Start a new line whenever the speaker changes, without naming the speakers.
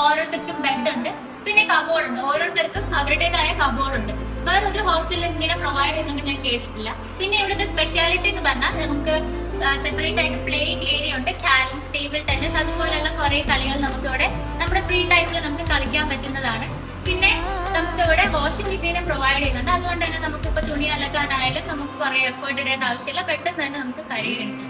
ഓരോരുത്തർക്കും ബെഡ് ഉണ്ട്, പിന്നെ കബോർഡ് ഉണ്ട്. ഓരോരുത്തർക്കും അവരുടേതായ കബോർഡ് ഉണ്ട്. വേറൊരു ഹോസ്റ്റലിൽ ഇങ്ങനെ പ്രൊവൈഡ് ചെയ്യുന്നുണ്ട് ഞാൻ കേട്ടിട്ടില്ല. പിന്നെ ഇവിടുത്തെ സ്പെഷ്യാലിറ്റി എന്ന് പറഞ്ഞാൽ നമുക്ക് സെപ്പറേറ്റ് ആയിട്ട് പ്ലേയിങ് ഏരിയ ഉണ്ട്, ക്യാരംസ്, ടേബിൾ ടെന്നീസ്, അതുപോലെയുള്ള കുറെ കളികൾ നമുക്ക് ഇവിടെ നമ്മുടെ ഫ്രീ ടൈമിൽ നമുക്ക് കളിക്കാൻ പറ്റുന്നതാണ്. പിന്നെ നമുക്ക് ഇവിടെ വാഷിംഗ് മെഷീനെ പ്രൊവൈഡ് ചെയ്യുന്നുണ്ട്. അതുകൊണ്ട് തന്നെ നമുക്ക് ഇപ്പൊ തുണി അലക്കാനായാലും നമുക്ക് കുറെ എഫേർട്ട് ഇടേണ്ട ആവശ്യമില്ല, പെട്ടെന്ന് തന്നെ നമുക്ക് കഴിയുന്നുണ്ട്.